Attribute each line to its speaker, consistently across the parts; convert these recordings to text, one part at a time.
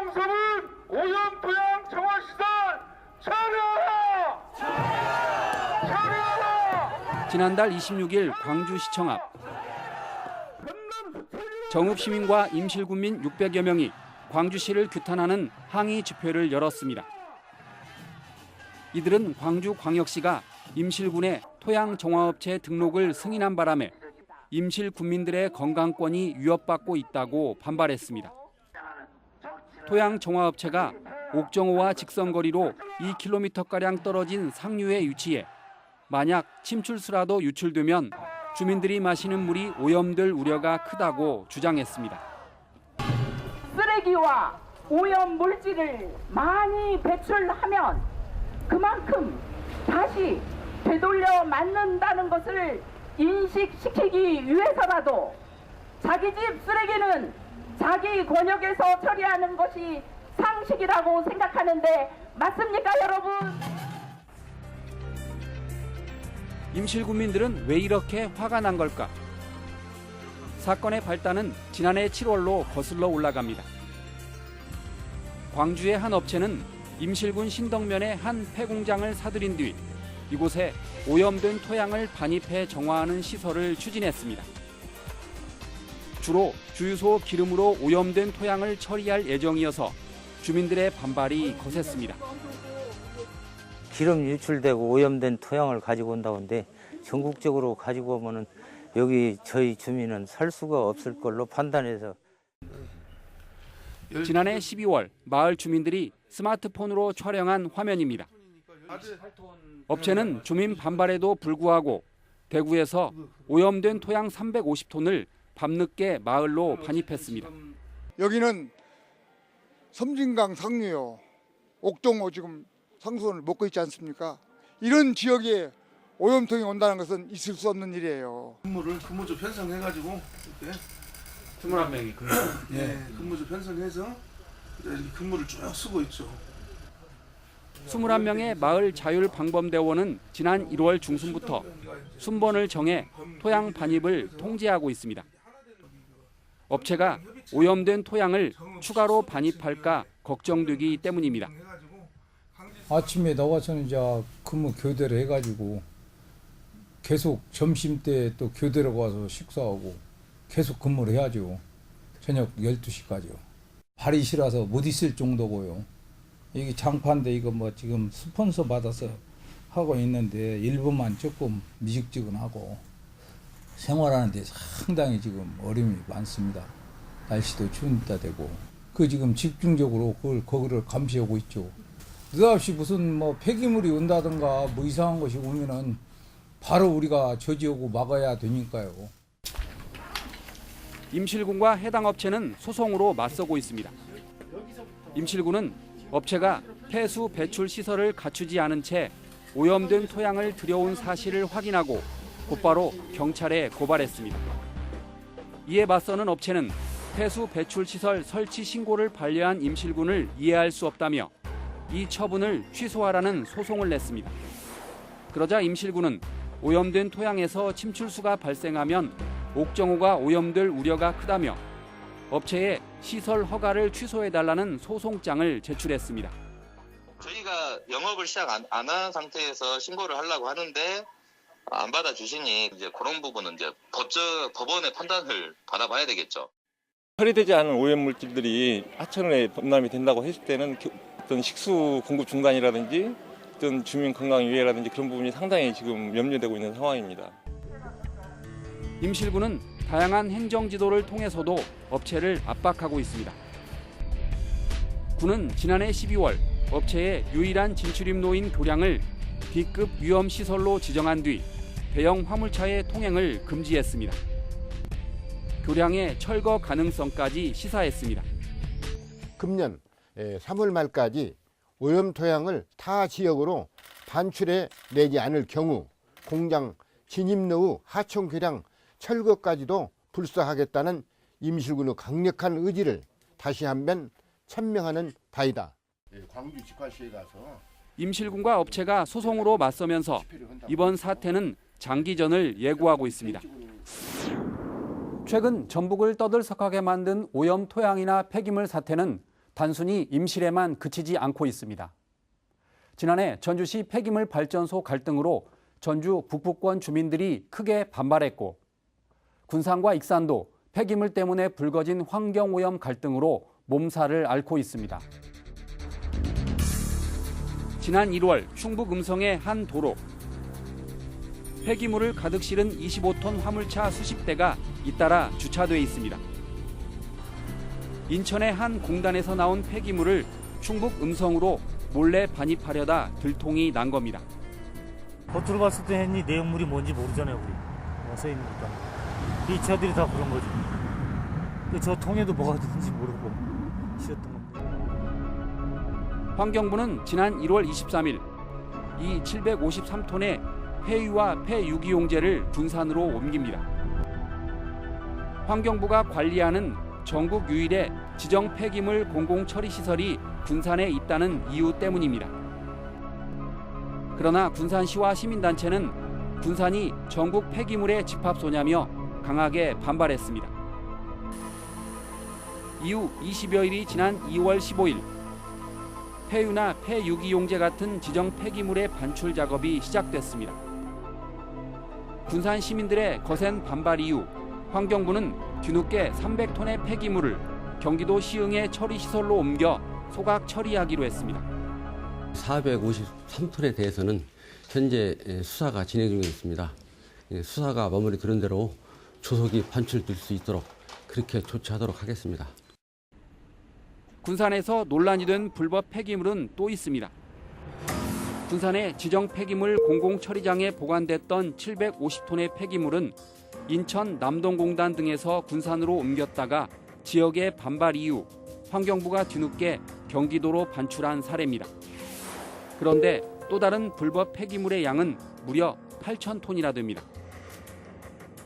Speaker 1: 장소는 오염토양 정화시설 철회하라! 철회하라!
Speaker 2: 지난달 26일 광주시청 앞 정읍 시민과 임실군민 600여 명이 광주시를 규탄하는 항의 집회를 열었습니다. 이들은 광주광역시가 임실군의 토양 정화업체 등록을 승인한 바람에 임실 군민들의 건강권이 위협받고 있다고 반발했습니다. 토양 정화업체가 옥정호와 직선거리로 2km가량 떨어진 상류에 위치해 만약 침출수라도 유출되면 주민들이 마시는 물이 오염될 우려가 크다고 주장했습니다.
Speaker 3: 쓰레기와 오염 물질을 많이 배출하면 그만큼 다시 되돌려 맞는다는 것을 인식시키기 위해서라도 자기 집 쓰레기는 자기 권역에서 처리하는 것이 상식이라고 생각하는데 맞습니까, 여러분?
Speaker 2: 임실군민들은 왜 이렇게 화가 난 걸까? 사건의 발단은 지난해 7월로 거슬러 올라갑니다. 광주의 한 업체는 임실군 신덕면의 한 폐공장을 사들인 뒤 이곳에 오염된 토양을 반입해 정화하는 시설을 추진했습니다. 주로 주유소 기름으로 오염된 토양을 처리할 예정이어서 주민들의 반발이 거셌습니다.
Speaker 4: 기름 유출되고 오염된 토양을 가지고 온다고 하는데 전국적으로 가지고 오면은 여기 저희 주민은 살 수가 없을 걸로 판단해서.
Speaker 2: 지난해 12월 마을 주민들이 스마트폰으로 촬영한 화면입니다. 업체는 주민 반발에도 불구하고 대구에서 오염된 토양 350톤을 밤늦게 마을로 반입했습니다.
Speaker 5: 여기는 섬진강 상류요. 옥정호 지금 상수원을 먹고 있지 않습니까? 이런 지역에 오염통이 온다는 것은 있을 수 없는 일이에요.
Speaker 6: 근무조 편성해가지고 이렇게
Speaker 2: 21명이 근무.
Speaker 6: 네, 근무조 편성해서 이렇게 근무를 쭉 쓰고 있죠.
Speaker 2: 21명의 마을 자율방범대원은 지난 1월 중순부터 순번을 정해 토양 반입을 통제하고 있습니다. 업체가 오염된 토양을 추가로 반입할까 걱정되기 때문입니다.
Speaker 7: 아침에 나와서는 이제 근무 교대를 해가지고 계속 점심때 또 교대로 가서 식사하고 계속 근무를 해야죠. 저녁 12시까지요. 발이 시려서 못 있을 정도고요. 이게 장판데 이거 뭐 지금 스폰서 받아서 하고 있는데 일부만 조금 미직지근하고 생활하는 데 상당히 지금 어려움이 많습니다. 날씨도 추운 데 되고 그 지금 집중적으로 거기를 감시하고 있죠. 느닷없이 무슨 뭐 폐기물이 온다든가 뭐 이상한 것이 오면은 바로 우리가 저지하고 막아야 되니까요.
Speaker 2: 임실군과 해당 업체는 소송으로 맞서고 있습니다. 임실군은 업체가 폐수 배출 시설을 갖추지 않은 채 오염된 토양을 들여온 사실을 확인하고 곧바로 경찰에 고발했습니다. 이에 맞서는 업체는 폐수 배출 시설 설치 신고를 반려한 임실군을 이해할 수 없다며 이 처분을 취소하라는 소송을 냈습니다. 그러자 임실군은 오염된 토양에서 침출수가 발생하면 옥정호가 오염될 우려가 크다며 업체에 시설 허가를 취소해달라는 소송장을 제출했습니다.
Speaker 8: 저희가 영업을 시작 안 한 상태에서 신고를 하려고 하는데 안 받아주시니 이제 그런 부분은 이제 법원의 판단을 받아봐야 되겠죠.
Speaker 9: 처리되지 않은 오염 물질들이 하천에 범람이 된다고 했을 때는 어떤 식수 공급 중단이라든지 어떤 주민 건강 위해라든지 그런 부분이 상당히 지금 염려되고 있는 상황입니다.
Speaker 2: 임실군은 다양한 행정 지도를 통해서도 업체를 압박하고 있습니다. 군은 지난해 12월 업체의 유일한 진출입로인 교량을 B급 위험시설로 지정한 뒤 대형 화물차의 통행을 금지했습니다. 교량의 철거 가능성까지 시사했습니다.
Speaker 10: 금년 3월 말까지 오염 토양을 타 지역으로 반출해 내지 않을 경우 공장 진입로 후 하천 교량 철거까지도 불사하겠다는 임실군의 강력한 의지를 다시 한번 천명하는 바이다.
Speaker 5: 광주지파시에 가서
Speaker 2: 임실군과 업체가 소송으로 맞서면서 이번 사태는 장기전을 예고하고 있습니다. 최근 전북을 떠들썩하게 만든 오염 토양이나 폐기물 사태는 단순히 임실에만 그치지 않고 있습니다. 지난해 전주시 폐기물 발전소 갈등으로 전주 북부권 주민들이 크게 반발했고 군산과 익산도 폐기물 때문에 불거진 환경오염 갈등으로 몸살을 앓고 있습니다. 지난 1월 충북 음성의 한 도로. 폐기물을 가득 실은 25톤 화물차 수십 대가 잇따라 주차돼 있습니다. 인천의 한 공단에서 나온 폐기물을 충북 음성으로 몰래 반입하려다 들통이 난 겁니다.
Speaker 11: 겉으로 봤을 때 이 내용물이 뭔지 모르잖아요, 우리. 써 있는 것도 아니고. 이 차들이 다 그런 거지. 저 통에도 뭐가 들는지 모르고 실었던 건데.
Speaker 2: 환경부는 지난 1월 23일 이 753톤의 폐유와 폐유기용제를 군산으로 옮깁니다. 환경부가 관리하는 전국 유일의 지정 폐기물 공공처리시설이 군산에 있다는 이유 때문입니다. 그러나 군산시와 시민단체는 군산이 전국 폐기물의 집합소냐며 강하게 반발했습니다. 이후 20여일이 지난 2월 15일 폐유나 폐유기용제 같은 지정 폐기물의 반출 작업이 시작됐습니다. 군산 시민들의 거센 반발 이후 환경부는 뒤늦게 300톤의 폐기물을 경기도 시흥의 처리시설로 옮겨 소각 처리하기로 했습니다.
Speaker 12: 453톤에 대해서는 현재 수사가 진행 중에 있습니다. 수사가 마무리 되는 대로 조속히 반출될 수 있도록 그렇게 조치하도록 하겠습니다.
Speaker 2: 군산에서 논란이 된 불법 폐기물은 또 있습니다. 군산의 지정 폐기물 공공처리장에 보관됐던 750톤의 폐기물은 인천 남동공단 등에서 군산으로 옮겼다가 지역의 반발 이후 환경부가 뒤늦게 경기도로 반출한 사례입니다. 그런데 또 다른 불법 폐기물의 양은 무려 8,000톤이나 됩니다.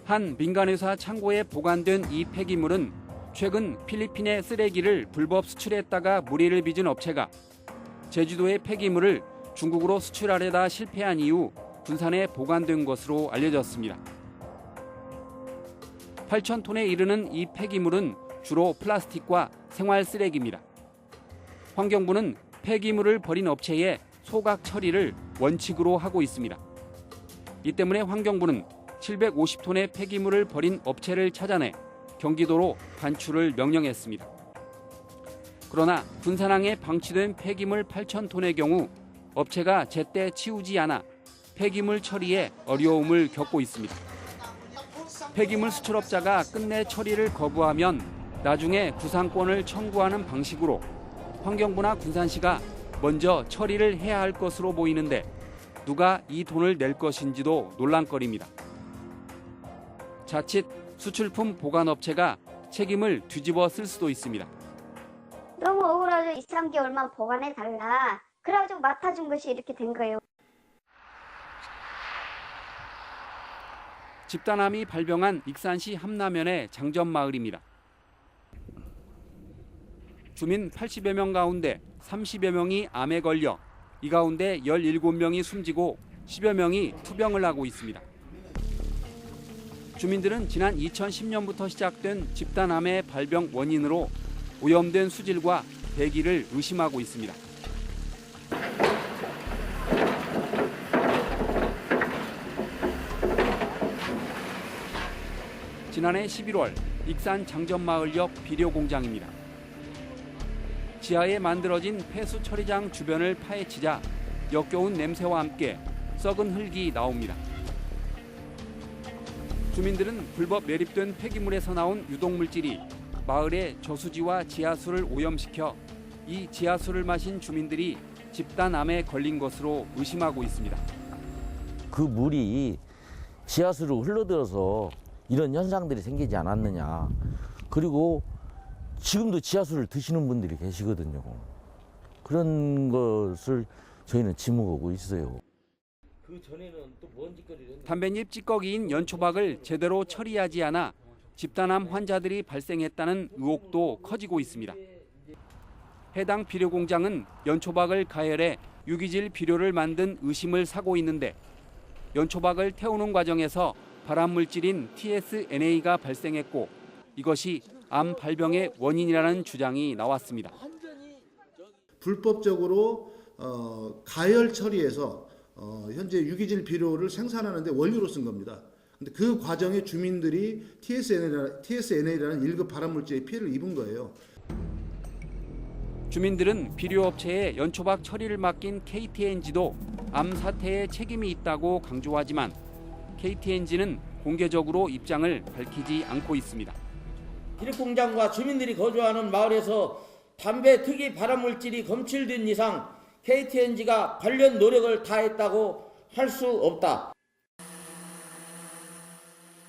Speaker 2: 한 민간회사 창고에 보관된 이 폐기물은 최근 필리핀의 쓰레기를 불법 수출했다가 무리를 빚은 업체가 제주도의 폐기물을 중국으로 수출하려다 실패한 이후 군산에 보관된 것으로 알려졌습니다. 8,000톤에 이르는 이 폐기물은 주로 플라스틱과 생활 쓰레기입니다. 환경부는 폐기물을 버린 업체의 소각 처리를 원칙으로 하고 있습니다. 이 때문에 환경부는 750톤의 폐기물을 버린 업체를 찾아내 경기도로 반출을 명령했습니다. 그러나 군산항에 방치된 폐기물 8,000톤의 경우 업체가 제때 치우지 않아 폐기물 처리에 어려움을 겪고 있습니다. 폐기물 수출업자가 끝내 처리를 거부하면 나중에 구상권을 청구하는 방식으로 환경부나 군산시가 먼저 처리를 해야 할 것으로 보이는데 누가 이 돈을 낼 것인지도 논란거리입니다. 자칫 수출품 보관업체가 책임을 뒤집어 쓸 수도 있습니다.
Speaker 13: 너무 억울하죠. 2, 3개월만 보관해달라. 그래가지고 맡아준 것이 이렇게 된 거예요.
Speaker 2: 집단암이 발병한 익산시 함남면의 장전마을입니다. 주민 80여 명 가운데 30여 명이 암에 걸려 이 가운데 17명이 숨지고 10여 명이 투병을 하고 있습니다. 주민들은 지난 2010년부터 시작된 집단암의 발병 원인으로 오염된 수질과 대기를 의심하고 있습니다. 지난해 11월 익산 장전마을 옆 비료 공장입니다. 지하에 만들어진 폐수 처리장 주변을 파헤치자 역겨운 냄새와 함께 썩은 흙이 나옵니다. 주민들은 불법 매립된 폐기물에서 나온 유독물질이 마을의 저수지와 지하수를 오염시켜 이 지하수를 마신 주민들이 집단암에 걸린 것으로 의심하고 있습니다.
Speaker 14: 그 물이 지하수로 흘러들어서 이런 현상들이 생기지 않았느냐. 그리고 지금도 지하수를 드시는 분들이 계시거든요. 그런 것을 저희는 지목하고 있어요.
Speaker 11: 그 전에는 또 뭔 짓거리를
Speaker 2: 담뱃잎 찌꺼기인 연초박을 제대로 처리하지 않아 집단암 환자들이 발생했다는 의혹도 커지고 있습니다. 해당 비료 공장은 연초박을 가열해 유기질 비료를 만든 의심을 사고 있는데 연초박을 태우는 과정에서 발암물질인 TSNA가 발생했고 이것이 암 발병의 원인이라는 주장이 나왔습니다.
Speaker 15: 불법적으로 가열 처리해서 현재 유기질 비료를 생산하는데 원료로 쓴 겁니다. 근데 그 과정에 주민들이 TSNA라는 1급 발암물질의 피해를 입은 거예요.
Speaker 2: 주민들은 비료업체에 연초박 처리를 맡긴 KTNG도 암 사태에 책임이 있다고 강조하지만 KTNG는 공개적으로 입장을 밝히지 않고 있습니다.
Speaker 16: 비료공장과 주민들이 거주하는 마을에서 담배 특이 발암물질이 검출된 이상 KTNG가 관련 노력을 다했다고 할 수 없다.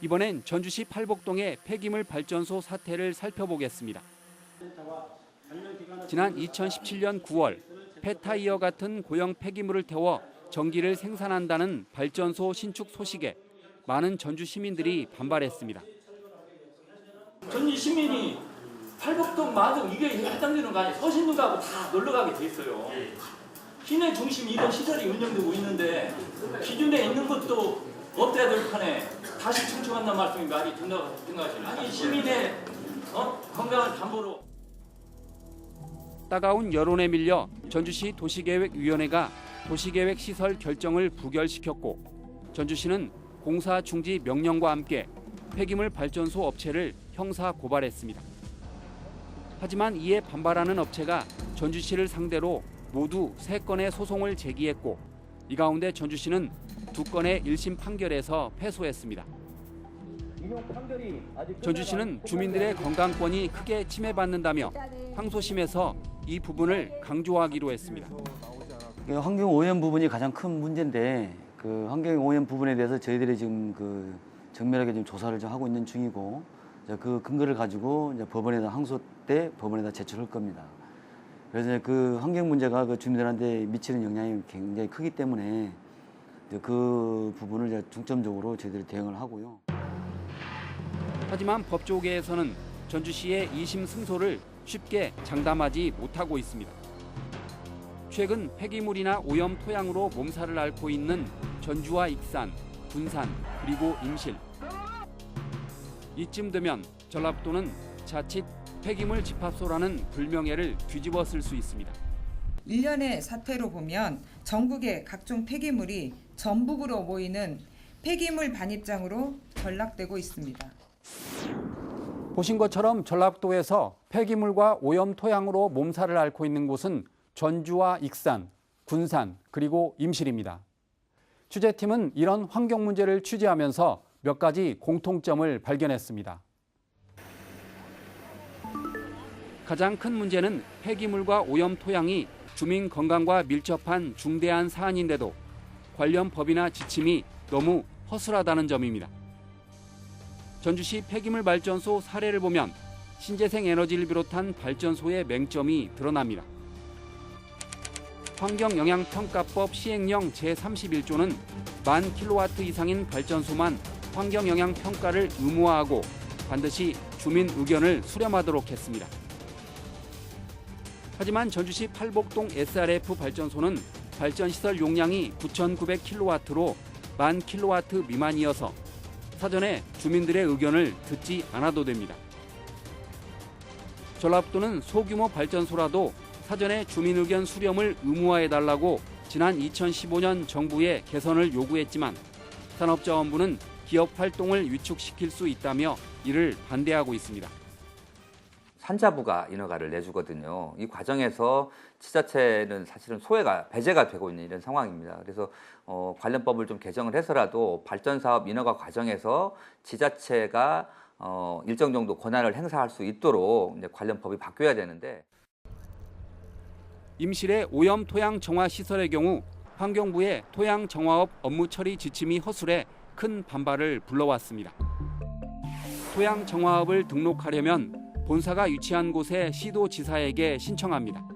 Speaker 2: 이번엔 전주시 팔복동의 폐기물 발전소 사태를 살펴보겠습니다. 지난 2017년 9월 폐타이어 같은 고형 폐기물을 태워 전기를 생산한다는 발전소 신축 소식에 많은 전주 시민들이 반발했습니다.
Speaker 17: 전주 시민이 팔복동 마등 이게 해당되는 거 아니에요? 서신동하고 다 놀러가게 돼 있어요. 시내 중심 이런 시설이 운영되고 있는데 기준에 있는 것도 없애야 될 판에 다시 청축한다는 말씀이 말이 된다고 생각하시나요? 아니 시민의 건강을 담보로.
Speaker 2: 따가운 여론에 밀려 전주시 도시계획위원회가 도시계획 시설 결정을 부결시켰고 전주시는 공사 중지 명령과 함께 폐기물 발전소 업체를 형사 고발했습니다. 하지만 이에 반발하는 업체가 전주시를 상대로 모두 3건의 소송을 제기했고 이 가운데 전주시는 2건의 1심 판결에서 패소했습니다. 전주시는 주민들의 건강권이 크게 침해받는다며 항소심에서 이 부분을 강조하기로 했습니다.
Speaker 18: 환경오염 부분이 가장 큰 문제인데 그 환경오염 부분에 대해서 저희들이 지금 정밀하게 지금 조사를 좀 하고 있는 중이고 그 근거를 가지고 이제 법원에다 항소 때 법원에다 제출할 겁니다. 그래서 그 환경 문제가 그 주민들한테 미치는 영향이 굉장히 크기 때문에 그 부분을 이제 중점적으로 저희들이 대응을 하고요.
Speaker 2: 하지만 법조계에서는 전주시의 2심 승소를 쉽게 장담하지 못하고 있습니다. 최근 폐기물이나 오염 토양으로 몸살을 앓고 있는 전주와 익산, 군산, 그리고 임실. 이쯤 되면 전라북도는 자칫 폐기물 집합소라는 불명예를 뒤집어 쓸 수 있습니다.
Speaker 19: 일련의 사태로 보면 전국의 각종 폐기물이 전북으로 모이는 폐기물 반입장으로 전락되고 있습니다.
Speaker 2: 보신 것처럼 전라북도에서 폐기물과 오염 토양으로 몸살을 앓고 있는 곳은 전주와 익산, 군산, 그리고 임실입니다. 취재팀은 이런 환경 문제를 취재하면서 몇 가지 공통점을 발견했습니다. 가장 큰 문제는 폐기물과 오염 토양이 주민 건강과 밀접한 중대한 사안인데도 관련 법이나 지침이 너무 허술하다는 점입니다. 전주시 폐기물 발전소 사례를 보면 신재생 에너지를 비롯한 발전소의 맹점이 드러납니다. 환경영향평가법 시행령 제31조는 1000kW 이상인 발전소만 환경영향평가를 의무화하고 반드시 주민 의견을 수렴하도록 했습니다. 하지만 전주시 팔복동 SRF 발전소는 발전시설 용량이 9,900kW로 1000kW 미만이어서 사전에 주민들의 의견을 듣지 않아도 됩니다. 전라북도는 소규모 발전소라도 사전에 주민 의견 수렴을 의무화해달라고 지난 2015년 정부에 개선을 요구했지만 산업자원부는 기업 활동을 위축시킬 수 있다며 이를 반대하고 있습니다.
Speaker 20: 산자부가 인허가를 내주거든요. 이 과정에서 지자체는 사실은 배제가 되고 있는 이런 상황입니다. 그래서 관련법을 좀 개정을 해서라도 발전사업 인허가 과정에서 지자체가 일정 정도 권한을 행사할 수 있도록 이제 관련 법이 바뀌어야 되는데
Speaker 2: 임실의 오염 토양 정화 시설의 경우 환경부의 토양 정화업 업무 처리 지침이 허술해 큰 반발을 불러왔습니다. 토양 정화업을 등록하려면 본사가 위치한 곳의 시도지사에게 신청합니다.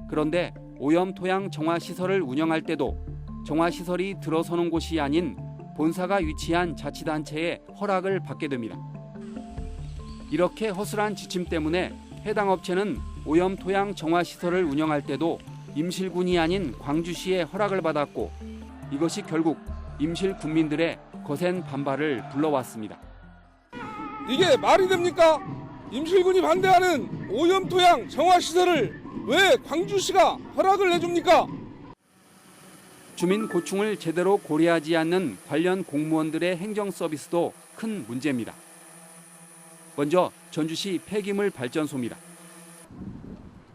Speaker 2: 그런데 오염 토양 정화 시설을 운영할 때도 정화 시설이 들어서는 곳이 아닌 본사가 위치한 자치단체의 허락을 받게 됩니다. 이렇게 허술한 지침 때문에 해당 업체는 오염 토양 정화 시설을 운영할 때도 임실군이 아닌 광주시의 허락을 받았고 이것이 결국 임실 군민들의 거센 반발을 불러왔습니다.
Speaker 1: 이게 말이 됩니까? 임실군이 반대하는 오염토양 정화시설을 왜 광주시가 허락을 해줍니까?
Speaker 2: 주민 고충을 제대로 고려하지 않는 관련 공무원들의 행정 서비스도 큰 문제입니다. 먼저 전주시 폐기물 발전소입니다.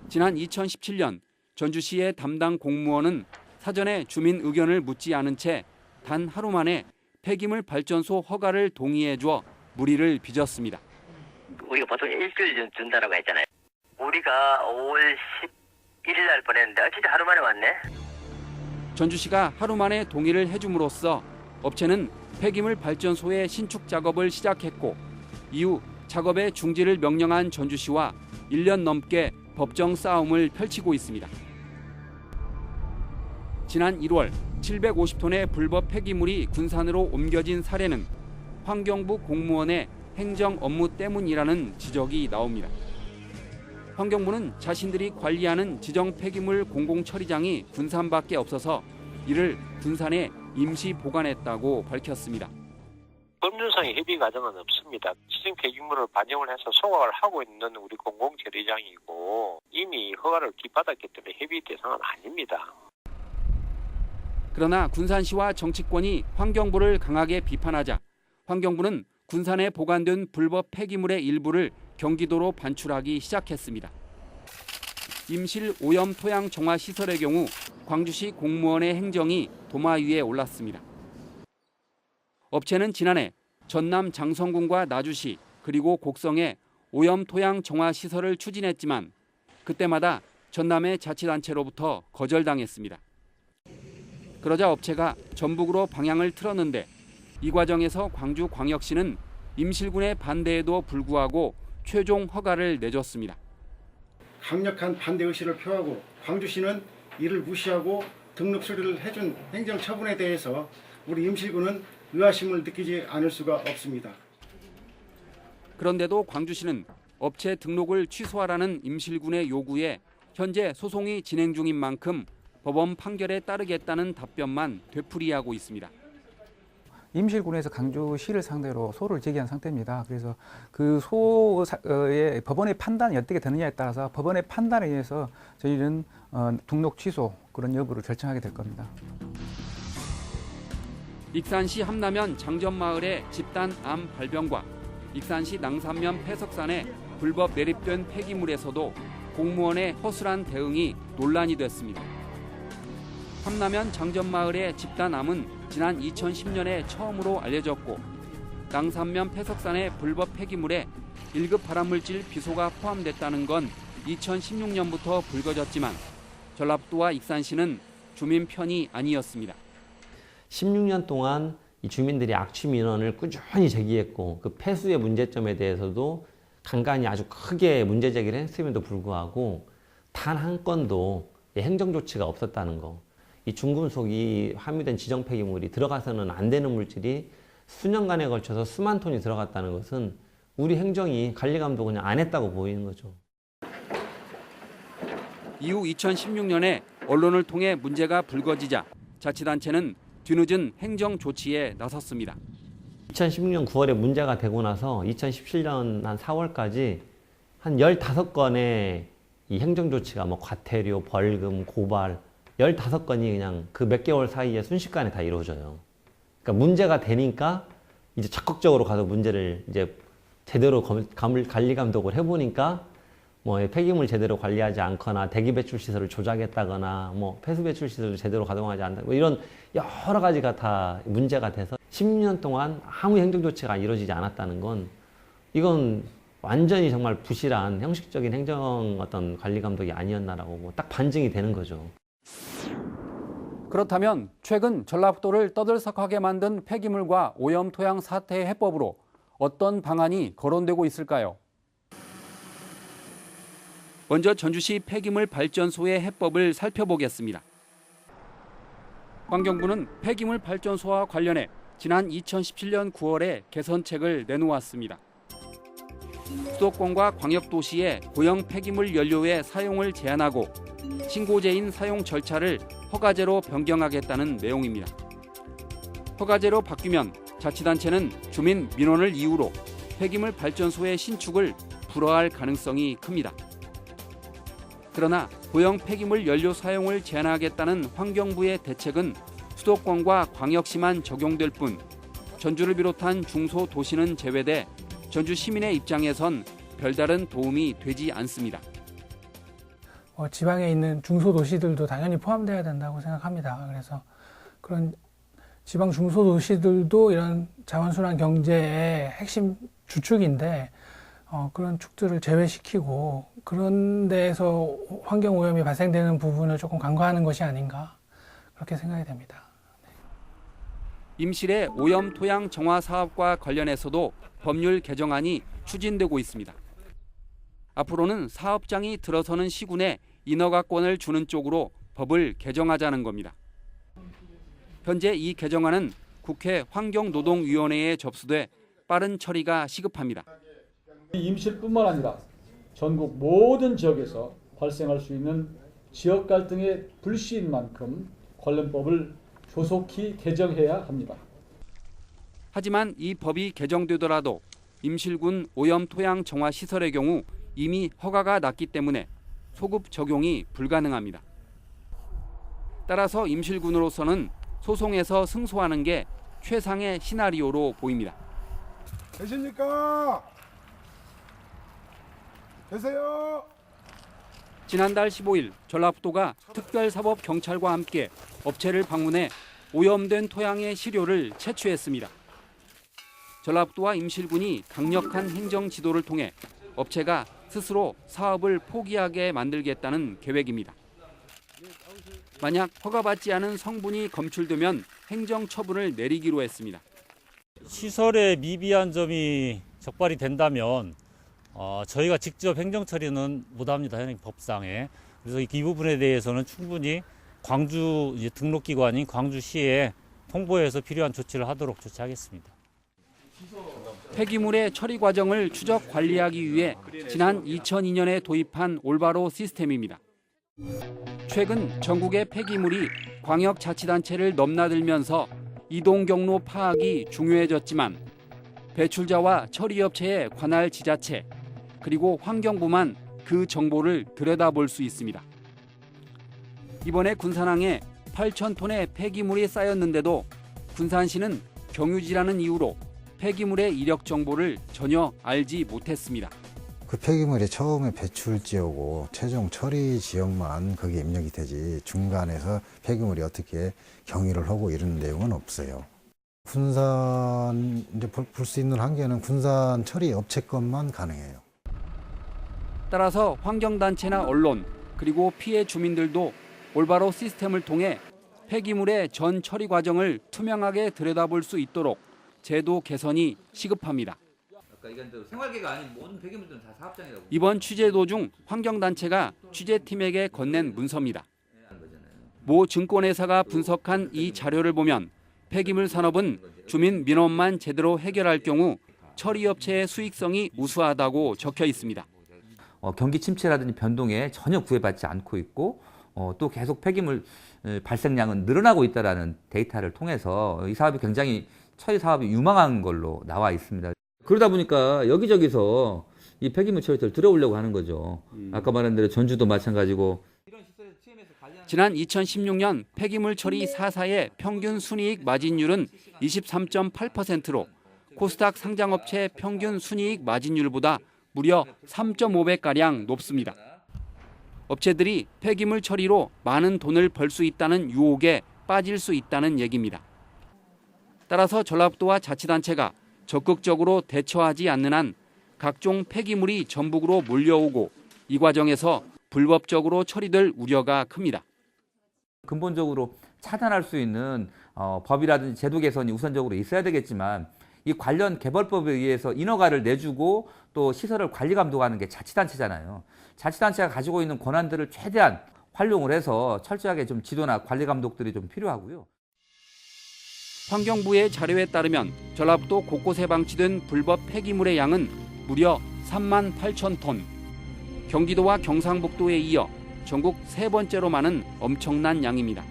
Speaker 2: 지난 2017년 전주시의 담당 공무원은 사전에 주민 의견을 묻지 않은 채 단 하루 만에 폐기물 발전소 허가를 동의해 줘 무리를 빚었습니다.
Speaker 21: 우리가 보통 일주일 준다라고 했잖아요. 우리가 5월 11일 날 보냈는데 진짜 하루 만에 왔네.
Speaker 2: 전주시가 하루 만에 동의를 해줌으로써 업체는 폐기물 발전소의 신축 작업을 시작했고 이후 작업의 중지를 명령한 전주시와 1년 넘게 법정 싸움을 펼치고 있습니다. 지난 1월 750톤의 불법 폐기물이 군산으로 옮겨진 사례는 환경부 공무원의 행정 업무 때문이라는 지적이 나옵니다. 환경부는 자신들이 관리하는 지정 폐기물 공공처리장이 군산밖에 없어서 이를 군산에 임시 보관했다고 밝혔습니다.
Speaker 22: 법률상의 협의 과정은 없습니다. 지정 폐기물을 반영을 해서 소각을 하고 있는 우리 공공처리장이고 이미 허가를 기받았기 때문에 협의 대상은 아닙니다.
Speaker 2: 그러나 군산시와 정치권이 환경부를 강하게 비판하자 환경부는 군산에 보관된 불법 폐기물의 일부를 경기도로 반출하기 시작했습니다. 임실 오염 토양 정화 시설의 경우 광주시 공무원의 행정이 도마 위에 올랐습니다. 업체는 지난해 전남 장성군과 나주시 그리고 곡성에 오염 토양 정화 시설을 추진했지만 그때마다 전남의 자치단체로부터 거절당했습니다. 그러자 업체가 전북으로 방향을 틀었는데 이 과정에서 광주광역시는 임실군의 반대에도 불구하고 최종 허가를 내줬습니다.
Speaker 23: 강력한 반대 의식을 표하고 광주시는 이를 무시하고 등록 수리를 해준 행정처분에 대해서 우리 임실군은 의아심을 느끼지 않을 수가 없습니다.
Speaker 2: 그런데도 광주시는 업체 등록을 취소하라는 임실군의 요구에 현재 소송이 진행 중인 만큼 법원 판결에 따르겠다는 답변만 되풀이하고 있습니다.
Speaker 24: 임실군에서 광주시를 상대로 소를 제기한 상태입니다. 그래서 그 소의 법원의 판단이 어떻게 되느냐에 따라서 법원의 판단에 의해서 저희는 등록 취소 그런 여부를 결정하게 될 겁니다.
Speaker 2: 익산시 함라면 장전마을의 집단 암 발병과 익산시 낭산면 폐석산에 불법 매립된 폐기물에서도 공무원의 허술한 대응이 논란이 됐습니다. 함라면 장전마을의 집단암은 지난 2010년에 처음으로 알려졌고 낭산면 폐석산의 불법 폐기물에 1급 발암물질 비소가 포함됐다는 건 2016년부터 불거졌지만 전라북도와 익산시는 주민 편이 아니었습니다.
Speaker 25: 16년 동안 이 주민들이 악취 민원을 꾸준히 제기했고 그 폐수의 문제점에 대해서도 간간히 아주 크게 문제 제기를 했음에도 불구하고 단 한 건도 행정 조치가 없었다는 거. 이 중금속이 함유된 지정 폐기물이 들어가서는 안 되는 물질이 수년간에 걸쳐서 수만 톤이 들어갔다는 것은 우리 행정이 관리 감독 그냥 안 했다고 보이는 거죠.
Speaker 2: 이후 2016년에 언론을 통해 문제가 불거지자 자치단체는 뒤늦은 행정 조치에 나섰습니다.
Speaker 25: 2016년 9월에 문제가 되고 나서 2017년 한 4월까지 한 15건의 이 행정 조치가 뭐 과태료, 벌금, 고발 15건이 그냥 그 몇 개월 사이에 순식간에 다 이루어져요. 그러니까 문제가 되니까 이제 적극적으로 가서 문제를 이제 제대로 관리 감독을 해보니까 뭐 폐기물 제대로 관리하지 않거나 대기 배출 시설을 조작했다거나 뭐 폐수 배출 시설을 제대로 가동하지 않다 뭐 이런 여러 가지가 다 문제가 돼서 16년 동안 아무 행정 조치가 이루어지지 않았다는 건 이건 완전히 정말 부실한 형식적인 행정 어떤 관리 감독이 아니었나라고 뭐 딱 반증이 되는 거죠.
Speaker 2: 그렇다면 최근 전라북도를 떠들썩하게 만든 폐기물과 오염 토양 사태 해법으로 어떤 방안이 거론되고 있을까요? 먼저 전주시 폐기물 발전소의 해법을 살펴보겠습니다. 환경부는 폐기물 발전소와 관련해 지난 2017년 9월에 개선책을 내놓았습니다. 수도권과 광역도시의 고형 폐기물 연료의 사용을 제한하고 신고제인 사용 절차를 허가제로 변경하겠다는 내용입니다. 허가제로 바뀌면 자치단체는 주민 민원을 이유로 폐기물 발전소의 신축을 불허할 가능성이 큽니다. 그러나 고형 폐기물 연료 사용을 제한하겠다는 환경부의 대책은 수도권과 광역시만 적용될 뿐 전주를 비롯한 중소도시는 제외돼 전주 시민의 입장에선 별다른 도움이 되지 않습니다.
Speaker 3: 지방에 있는 중소도시들도 당연히 포함돼야 된다고 생각합니다. 그래서 그런 지방 중소도시들도 이런 자원순환 경제의 핵심 주축인데 그런 축들을 제외시키고 그런 데에서 환경오염이 발생되는 부분을 조금 간과하는 것이 아닌가 그렇게 생각이 됩니다.
Speaker 2: 임실의 오염 토양 정화 사업과 관련해서도 법률 개정안이 추진되고 있습니다. 앞으로는 사업장이 들어서는 시군에 인허가권을 주는 쪽으로 법을 개정하자는 겁니다. 현재 이 개정안은 국회 환경노동위원회에 접수돼 빠른 처리가 시급합니다.
Speaker 4: 임실뿐만 아니라 전국 모든 지역에서 발생할 수 있는 지역 갈등의 불씨인 만큼 관련 법을 조속히 개정해야 합니다.
Speaker 2: 하지만 이 법이 개정되더라도 임실군 오염 토양 정화 시설의 경우 이미 허가가 났기 때문에 소급 적용이 불가능합니다. 따라서 임실군으로서는 소송에서 승소하는 게 최상의 시나리오로 보입니다.
Speaker 1: 계십니까? 계세요?
Speaker 2: 지난달 15일 전라북도가 특별사법경찰과 함께 업체를 방문해 오염된 토양의 시료를 채취했습니다. 전라북도와 임실군이 강력한 행정 지도를 통해 업체가 스스로 사업을 포기하게 만들겠다는 계획입니다. 만약 허가받지 않은 성분이 검출되면 행정처분을 내리기로 했습니다.
Speaker 11: 시설에 미비한 점이 적발이 된다면 저희가 직접 행정처리는 못합니다. 현행 법상에. 그래서 이 부분에 대해서는 충분히 광주 등록기관인 광주시에 통보해서 필요한 조치를 하도록 조치하겠습니다.
Speaker 2: 폐기물의 처리 과정을 추적 관리하기 위해 지난 2002년에 도입한 올바로 시스템입니다. 최근 전국의 폐기물이 광역자치단체를 넘나들면서 이동 경로 파악이 중요해졌지만 배출자와 처리업체의 관할 지자체 그리고 환경부만 그 정보를 들여다볼 수 있습니다. 이번에 군산항에 8,000톤의 폐기물이 쌓였는데도 군산시는 경유지라는 이유로 폐기물의 이력 정보를 전혀 알지 못했습니다.
Speaker 6: 그 폐기물이 처음에 배출 지역이고 최종 처리 지역만 거기에 입력이 되지 중간에서 폐기물이 어떻게 경유를 하고 이런 내용은 없어요. 군산 이제 볼 수 있는 한계는 군산 처리 업체 것만 가능해요.
Speaker 2: 따라서 환경단체나 언론 그리고 피해 주민들도 올바로 시스템을 통해 폐기물의 전 처리 과정을 투명하게 들여다볼 수 있도록 제도 개선이 시급합니다.
Speaker 20: 생활계가 아닌 모든 폐기물들은 다 사업장이라고.
Speaker 2: 이번 취재 도중 환경단체가 취재팀에게 건넨 문서입니다. 모 증권회사가 분석한 이 자료를 보면 폐기물 산업은 주민 민원만 제대로 해결할 경우 처리업체의 수익성이 우수하다고 적혀 있습니다.
Speaker 20: 경기 침체라든지 변동에 전혀 구애받지 않고 있고 또 계속 폐기물 발생량은 늘어나고 있다는 데이터를 통해서 이 사업이 굉장히 처리 사업이 유망한 걸로 나와 있습니다. 그러다 보니까 여기저기서 이 폐기물 처리를 들어오려고 하는 거죠. 아까 말한 대로 전주도 마찬가지고.
Speaker 2: 지난 2016년 폐기물 처리 4사의 평균 순이익 마진율은 23.8%로 코스닥 상장업체 평균 순이익 마진율보다 무려 3.5배가량 높습니다. 업체들이 폐기물 처리로 많은 돈을 벌 수 있다는 유혹에 빠질 수 있다는 얘기입니다. 따라서 전라북도와 자치단체가 적극적으로 대처하지 않는 한 각종 폐기물이 전북으로 몰려오고 이 과정에서 불법적으로 처리될 우려가 큽니다.
Speaker 20: 근본적으로 차단할 수 있는 법이라든지 제도 개선이 우선적으로 있어야 되겠지만 이 관련 개발법에 의해서 인허가를 내주고 또 시설을 관리 감독하는 게 자치단체잖아요. 자치단체가 가지고 있는 권한들을 최대한 활용을 해서 철저하게 좀 지도나 관리 감독들이 좀 필요하고요.
Speaker 2: 환경부의 자료에 따르면 전라북도 곳곳에 방치된 불법 폐기물의 양은 무려 38,000톤. 경기도와 경상북도에 이어 전국 세 번째로 많은 엄청난 양입니다.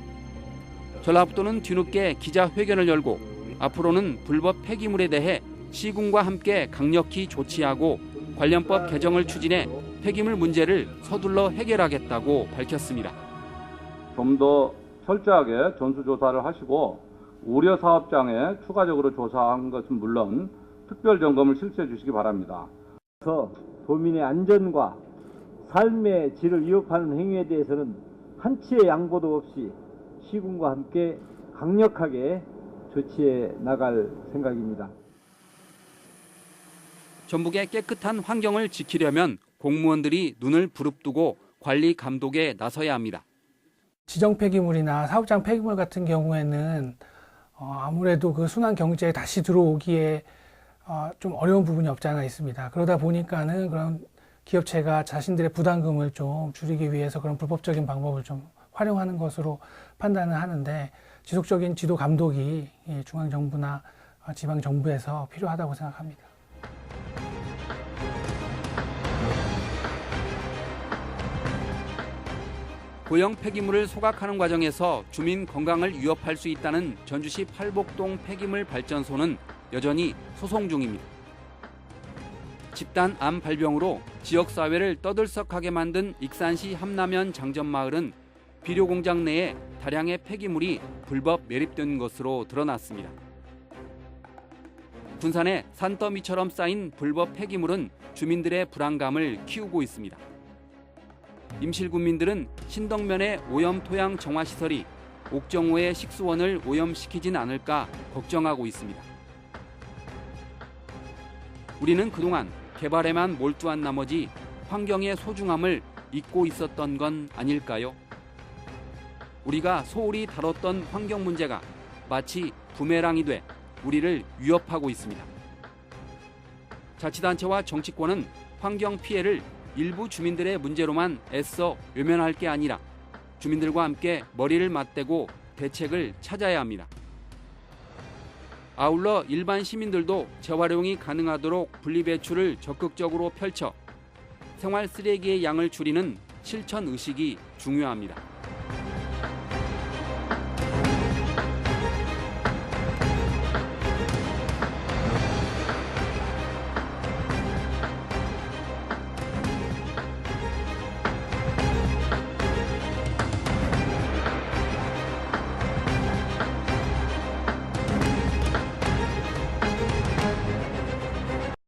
Speaker 2: 전라북도는 뒤늦게 기자회견을 열고 앞으로는 불법 폐기물에 대해 시군과 함께 강력히 조치하고 관련법 개정을 추진해 폐기물 문제를 서둘러 해결하겠다고 밝혔습니다.
Speaker 5: 좀 더 철저하게 전수조사를 하시고 우려 사업장에 추가적으로 조사한 것은 물론 특별 점검을 실시해 주시기 바랍니다.
Speaker 7: 도민의 안전과 삶의 질을 위협하는 행위에 대해서는 한치의 양보도 없이 시군과 함께 강력하게 조치해 나갈 생각입니다.
Speaker 2: 전북의 깨끗한 환경을 지키려면 공무원들이 눈을 부릅뜨고 관리 감독에 나서야 합니다.
Speaker 3: 지정 폐기물이나 사업장 폐기물 같은 경우에는 아무래도 그 순환 경제에 다시 들어오기에 좀 어려운 부분이 없지 않아 있습니다. 그러다 보니까는 그런 기업체가 자신들의 부담금을 좀 줄이기 위해서 그런 불법적인 방법을 좀 활용하는 것으로 판단을 하는데, 지속적인 지도 감독이 중앙정부나 지방정부에서 필요하다고 생각합니다.
Speaker 2: 고형 폐기물을 소각하는 과정에서 주민 건강을 위협할 수 있다는 전주시 팔복동 폐기물 발전소는 여전히 소송 중입니다. 집단 암 발병으로 지역사회를 떠들썩하게 만든 익산시 함남면 장전마을은 비료 공장 내에 다량의 폐기물이 불법 매립된 것으로 드러났습니다. 군산에 산더미처럼 쌓인 불법 폐기물은 주민들의 불안감을 키우고 있습니다. 임실군민들은 신덕면의 오염 토양 정화시설이 옥정호의 식수원을 오염시키진 않을까 걱정하고 있습니다. 우리는 그동안 개발에만 몰두한 나머지 환경의 소중함을 잊고 있었던 건 아닐까요? 우리가 소홀히 다뤘던 환경 문제가 마치 부메랑이 돼 우리를 위협하고 있습니다. 자치단체와 정치권은 환경 피해를 일부 주민들의 문제로만 애써 외면할 게 아니라 주민들과 함께 머리를 맞대고 대책을 찾아야 합니다. 아울러 일반 시민들도 재활용이 가능하도록 분리배출을 적극적으로 펼쳐 생활 쓰레기의 양을 줄이는 실천 의식이 중요합니다.